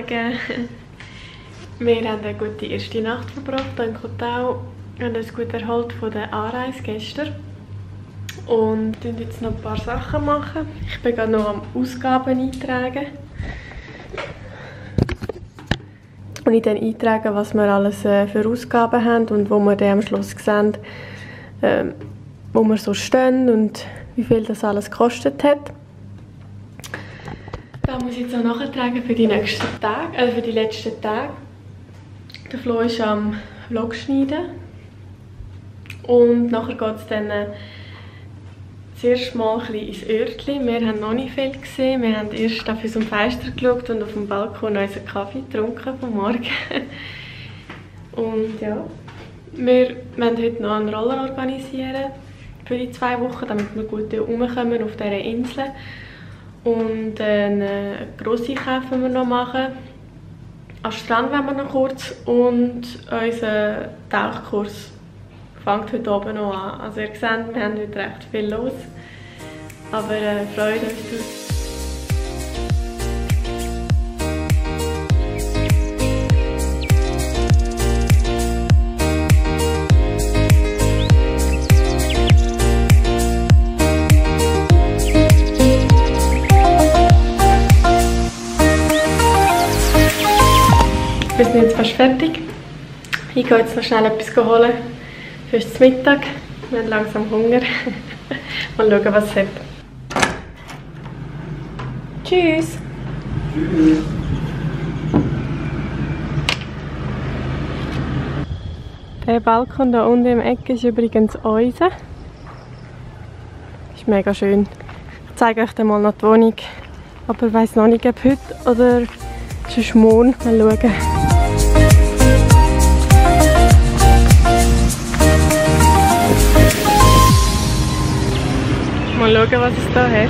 Morgen. Wir haben eine gute erste Nacht verbracht hier in Kotau. Wir haben uns gut erholt von der Anreise gestern. Und machen jetzt noch ein paar Sachen. Ich bin gerade noch am Ausgaben eintragen. Und ich dann eintragen, was wir alles für Ausgaben haben und wo wir dann am Schluss sehen, wo wir so stehen und wie viel das alles gekostet hat. Da muss ich jetzt auch nachtragen für die nächsten Tage, für die letzten Tage. Der Flo ist am Vlog schneiden. Und nachher geht es dann zuerst mal ein bisschen ins Örtli. Wir haben noch nicht viel gesehen. Wir haben erst auf unserem Fenster geschaut und auf dem Balkon unseren Kaffee getrunken vom Morgen. Und ja, wir wollen heute noch einen Roller organisieren für die 2 Wochen, damit wir gut herumkommen auf dieser Insel. Und einen Grosseinkauf wollen wir noch machen. Am Strand wollen wir noch kurz und unser Tauchkurs fängt heute oben noch an. Also ihr seht, wir haben heute recht viel los, aber freut uns drauf. Wir sind jetzt fast fertig. Ich gehe jetzt noch schnell etwas holen fürs Mittag. Wir haben langsam Hunger. Mal schauen, was es hat. Tschüss! Tschüss! Der Balkon hier unten im Eck ist übrigens unser. Ist mega schön. Ich zeige euch dann mal noch die Wohnung. Aber ich weiss noch nicht, ob heute oder sonst morgen. Mal schauen. Mal schauen, was es hier hat.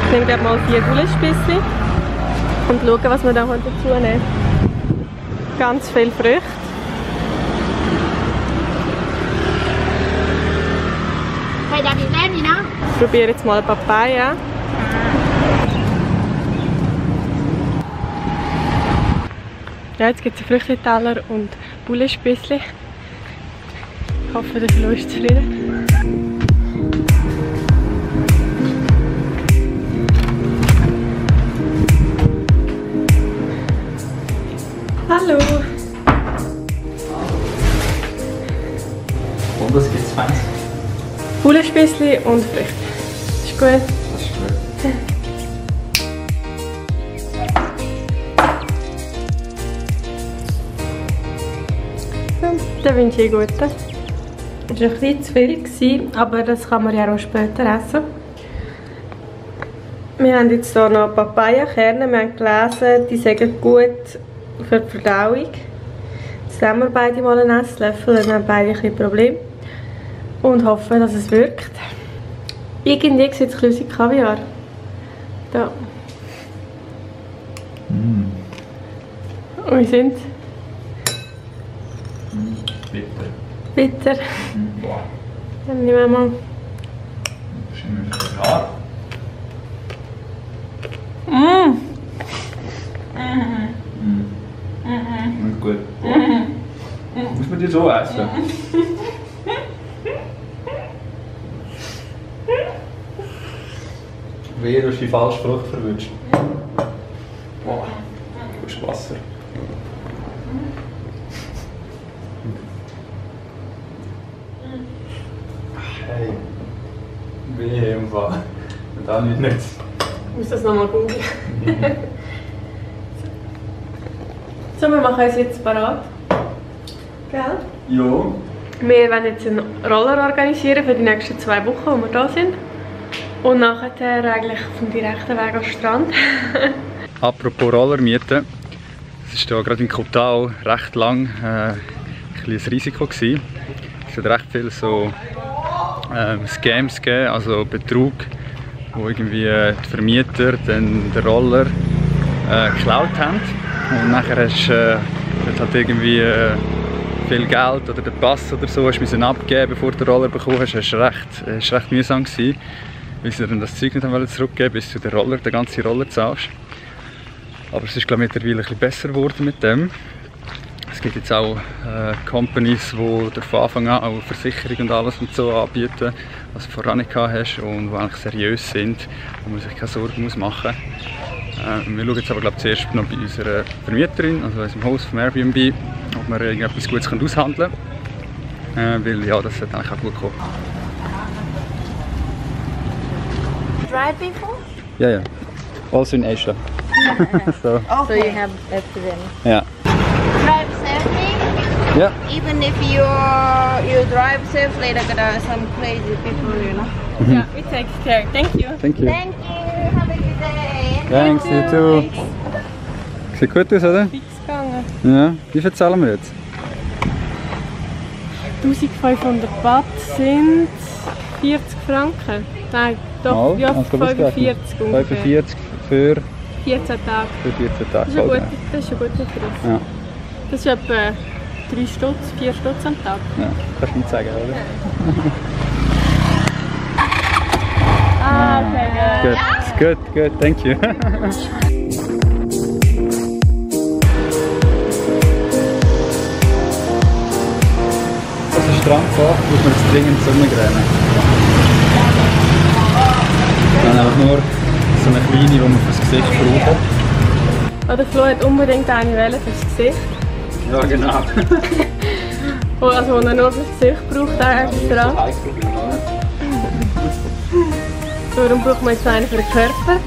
Ich nehme gerade mal 4 Bullenspießchen und schauen, was wir da dazu nehmen. Ganz viel Früchte. Ich probiere jetzt mal eine Papaya. Ja, jetzt gibt es Früchteteller und Bullenspießchen. Ich hoffe, der Flo ist zufrieden. Hallo! Und was gibt's Feins? Bullenspießchen und Früchte. Ist gut? Das ist gut. Dann wünsche ich einen guten. Es war ein bisschen zu viel, aber das kann man ja auch später essen. Wir haben jetzt hier noch Papaya-Kerne. Wir haben gelesen, die sind gut für die Verdauung. Jetzt nehmen wir beide mal einen Esslöffel, dann haben beide ein bisschen Probleme. Und hoffen, dass es wirkt. Irgendwie sieht es ein bisschen aus wie Kaviar. Da. Und wie sind sie? Bitter. Bitter. Boah. Dann nehmen wir mal. Das ist immer für das Haar. Nicht gut. Muss man die so essen? Wie du hast die falsche Frucht verwünscht. Boah, du hast Wasser. Hey, wie im Fall. Und da nicht. Ich muss das nochmal googeln. So, wir machen uns jetzt parat. Gell? Ja. Wir werden jetzt einen Roller organisieren für die nächsten 2 Wochen, wo wir da sind. Und nachher eigentlich auf dem direkten Weg am Strand. Apropos Rollermieten. Es war hier gerade in Kotau recht lang ein Risiko gewesen. Es hat recht viel so Scams gegeben, also Betrug, wo irgendwie die Vermieter dann den Roller geklaut haben. Und nachher hast du halt irgendwie viel Geld oder den Pass oder so hast du abgeben, bevor du den Roller bekommen hast. Das war recht mühsam gewesen. weil sie dann das Zeug nicht zurückgeben, bis du den ganzen Roller zahlst. Aber es ist, glaube ich, mittlerweile ein bisschen besser geworden mit dem. Es gibt jetzt auch Companies, die von Anfang an auch Versicherung und alles und so anbieten, was du vorher nicht gehabt hast und die eigentlich seriös sind, wo man sich keine Sorgen machen muss. Wir schauen jetzt aber, glaube ich, zuerst noch bei unserer Vermieterin, also unserem Haus vom Airbnb, ob wir irgendetwas Gutes aushandeln können. Weil ja, das sollte eigentlich auch gut kommen. Drive before? Ja, ja. Also in Asia. So So you have everything. ja. Drive safely. Ja. Even if you drive safely, there are some crazy people, you know. Ja, we take care. Thank you. Thank you. Thank you. Have a good day. Thanks, you too. Sieht gut aus, oder? Fix gegangen. Ja. Wie viel zahlen wir jetzt? 1500 Baht sind 40 Franken. Nein, doch, Mal, ja, hast du was 45 ungefähr. 45 für 14 Tage. 14 Tage. Das ist ein guter Preis. Ja. Das ist etwa 3 Stutz, 4 Stutz am Tag. Ja, kannst du nicht sagen, oder? Ah, okay, Good, good, thank you. Das ist Strandfahrt, muss man jetzt dringend Sonnencreme. Dann einfach nur so eine kleine, die man fürs Gesicht braucht. Oh, der Flo hat unbedingt eine Welle fürs Gesicht. Ja, genau. Also, wenn er nur fürs Gesicht braucht, der extra. Darum braucht man jetzt einen für den Körper.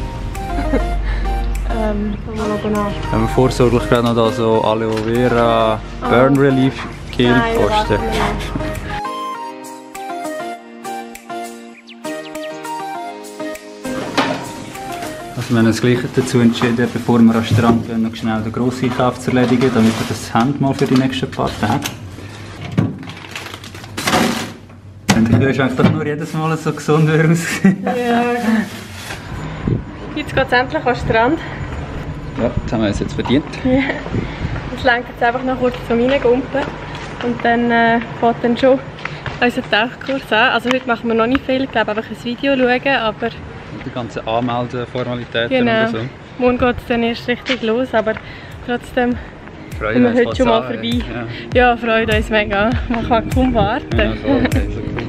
Haben wir vorsorglich gerade noch da so Aloe Vera Burn Relief Gel gekostet. Also wir haben uns gleich dazu entschieden, bevor wir am Strand gehen, noch schnell den Grosseinkauf zu erledigen, damit wir das haben mal für die nächsten paar Tage. Und du siehst eigentlich nur jedes Mal so gesund aus. Ja. Jetzt geht es endlich an den Strand. Ja, das haben wir uns jetzt verdient. Es reicht jetzt einfach noch kurz zum Reingumpen. Und dann fängt dann schon unser Tauchkurs an. Also heute machen wir noch nicht viel, ich glaube einfach ein Video schauen, aber... Die ganzen Anmeldeformalitäten Genau. oder so. Morgen geht es dann erst richtig los, aber trotzdem sind wir heute schon mal vorbei. Ja, freut uns mega. Man kann kaum warten. Ja, so, okay, so cool.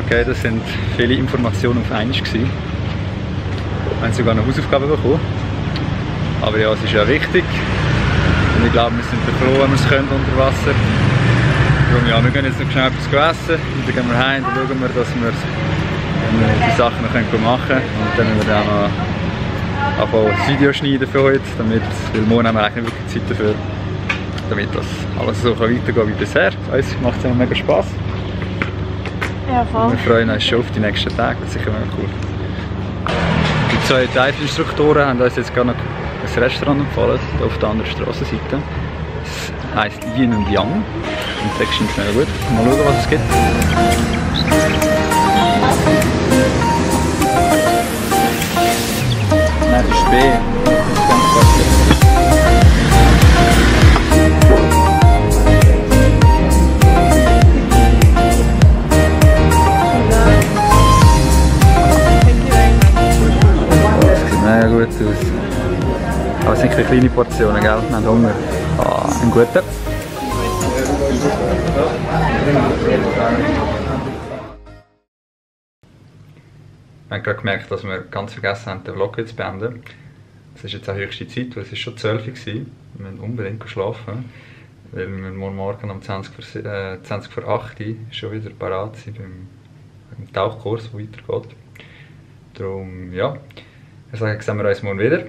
Okay, das sind viele Informationen auf einmal gewesen. Wir haben sogar eine Hausaufgabe bekommen. Aber ja, es ist ja wichtig. Und ich glaube, wir sind froh, wenn wir es können unter Wasser. Darum ja, wir gehen jetzt noch schnell etwas essen. Und dann gehen wir heim, dann schauen wir, dass wir die Sachen noch machen können. Und dann werden wir dann noch anfangen, ein Video schneiden für heute. Weil morgen haben wir eigentlich wirklich Zeit dafür. Damit das alles so weitergehen kann wie bisher. Uns macht es immer mega Spass. Ja, voll. Wir freuen uns schon auf die nächsten Tage, das ist sicher mega cool. Die zwei Dive-Instruktoren haben uns jetzt gerade noch ein Restaurant empfohlen, hier auf der anderen Strassenseite. Es heisst Yin und Yang. Und das klingt mega gut. Mal schauen, was es gibt. sind keine kleine Portionen, gell? Wir haben Hunger. Ah, ein guter. Wir haben gerade gemerkt, dass wir ganz vergessen haben, den Vlog zu beenden. Es ist jetzt auch höchste Zeit, weil es ist schon 12 Uhr war. Wir müssen unbedingt schlafen, weil wir morgen um 20 vor 8 Uhr schon wieder parat sind beim Tauchkurs, der weitergeht. Darum, ja, ich sage, sehen wir uns morgen wieder.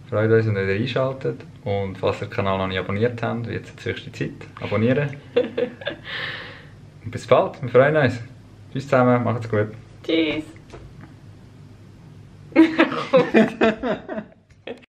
Freut uns, wenn ihr wieder einschaltet. Und falls ihr den Kanal noch nicht abonniert habt, wird es höchste Zeit. Abonnieren. Und bis bald, wir freuen uns. Tschüss zusammen, macht's gut. Tschüss.